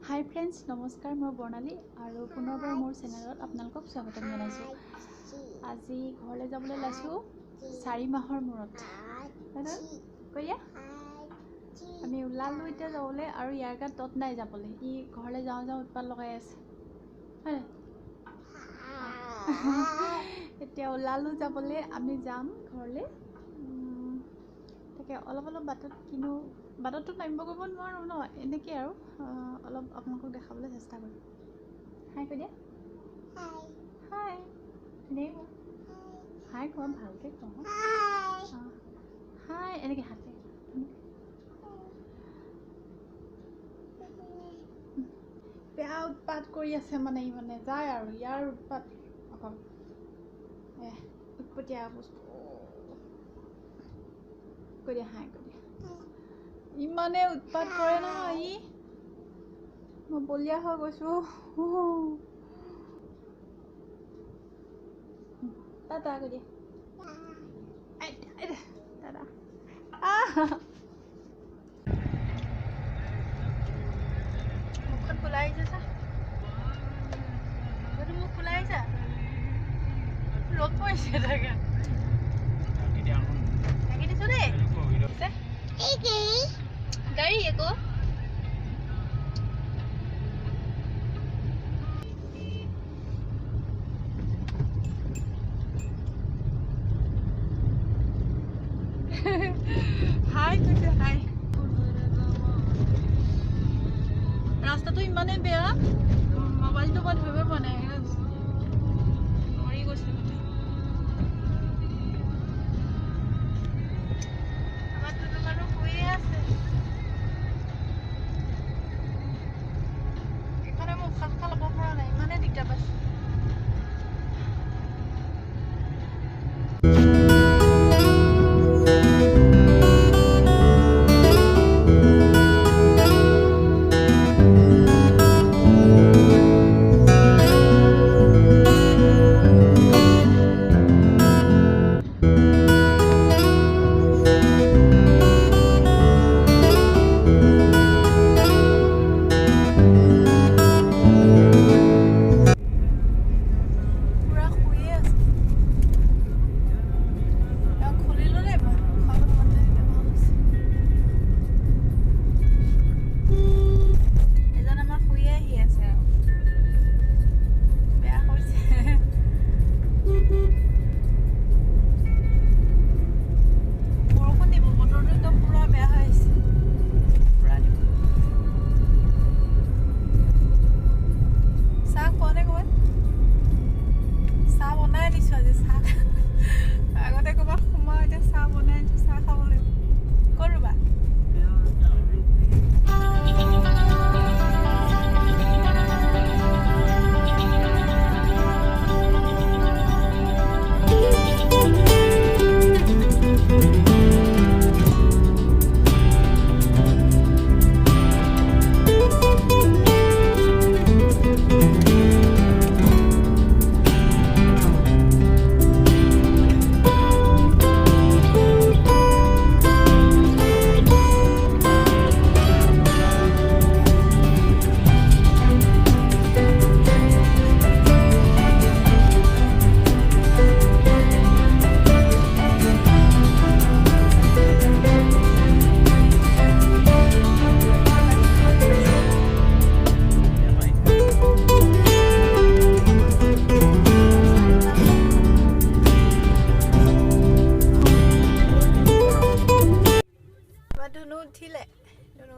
হাই friends, নমস্কাৰ। মই বৰ্ণালী আৰু পুনৰবাৰ মোৰ চেনেলত আপোনালোকক স্বাগতম জনাইছোঁ। আজি ঘৰলৈ যাবলৈ ওলাইছোঁ 4 মাহৰ মূৰত। কৈয়া আমি ওলালোঁ এতিয়া যাবলৈ, আৰু ইয়াৰ গাত তত নাই যাবলৈ। ই ঘৰলৈ যাওঁ যাওঁ উৎপাত লগাই আছে। এতিয়া ওলালোঁ যাবলৈ, আমি যাম ঘৰলৈ। তাকে অলপ বাটত বাটততো নামিব কৰিব নোৱাৰোঁ ন, এনেকৈ আৰু অলপ আপোনালোকক দেখাবলৈ চেষ্টা কৰিম। হাই কৈ দিয়া। হাই ধুনীয়াকৈ হাই কোৱা, ভালকৈ কোৱা। হাই এনেকৈ হাতে বেয়া উৎপাত কৰি আছে মানে। ই মানে যায় আৰু ইয়াৰ উৎপাত অকল উৎপতীয়া বস্তু। কৈ দিয়া হাই কৈ দিয়া। ইমানে উৎপাত কৰে নহয় ই, মই বলিয়া হৈ গৈছোঁ। দাদা কৈ দিয়া। দাদা মুখখন ফুলাই আহিছে চা, মুখ ফুলাই আহিছা। ৰ'দ পৰিছে তাকে ঢাকি দিছোঁ দেই। গাড়ী আকৌ হাই কৈছে হাই। ৰাস্তাটো ইমানেই বেয়া, মোবাইলটো মই ধৰিব পৰা নাই, মৰি গৈছে। আমাৰ দুটো মানুহ শুয়ে আছে। এইখনে মই উশাহ ল'ব পৰা নাই, ইমানেই দিগদাৰ পাইছোঁ।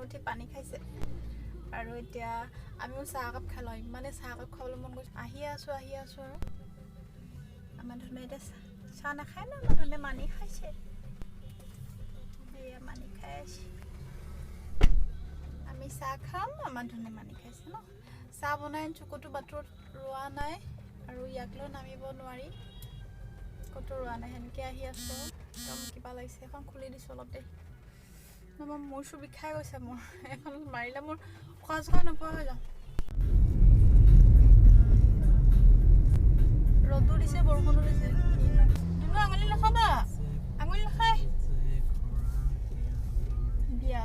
উঠি পানী খাইছে, আৰু এতিয়া আমিও চাহ একাপ খাই লওঁ। ইমানে চাহ একাপ খাবলৈ মন গৈছে। আহি আছোঁ আৰু আমাৰ ধৰণে এতিয়া চাহ নাখায় ন, আমাৰ ধৰণে মানি খাইছে। এয়া মানি খাই আছে, আমি চাহ খাম, আমাৰ ধৰণে মানি খাইছে ন। চাহ বনাই আনিছোঁ, ক'তো বাটত ৰোৱা নাই, আৰু ইয়াক লৈ নামিব নোৱাৰি, ক'তো ৰোৱা নাই। সেনেকৈ আহি আছোঁ, একদম কিবা লাগিছে। এখন খুলি দিছোঁ অলপ দেৰি। মোৰ মূৰ চুৰ বিষাই গৈছে। মোৰ এখন মাৰিলে মোৰ উশাহ চোশাহ নোপোৱা হৈ যাওঁ। ৰ'দো দিছে, বৰষুণো দিছে। আঙুলি নাখাবা, আঙুলি নাখায় বিয়া।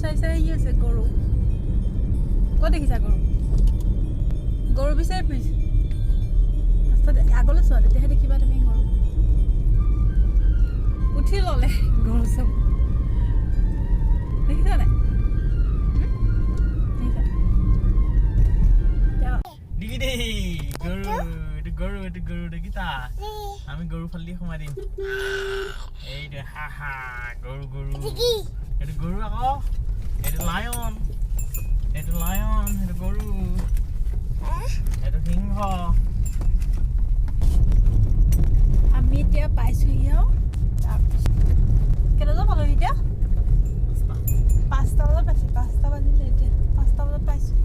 চাই চাই আহি আছে গৰু ক'ত দেখিছা গৰু গৰু বিচাৰি ফুৰিছে ৰাস্তাত আগলৈ চোৱা তেতিয়াহে দেখিবা তুমি গৰু উঠি ল'লে গৰু চব দেখিছা নাই গৰু দেখিছা আমি গৰু ফালি সোমাই দিম এইটো হা হা গৰু এইটো গৰু আকৌ এইটো লায়ন এইটো গৰু এইটো সিংহ আমি এতিয়া পাইছোহি আৰু তাৰপিছত কেইটা পালোহি এতিয়া 5টা বজাত পাইছোঁ 5টা বাজিলে এতিয়া 5টা বজাত পাইছোঁ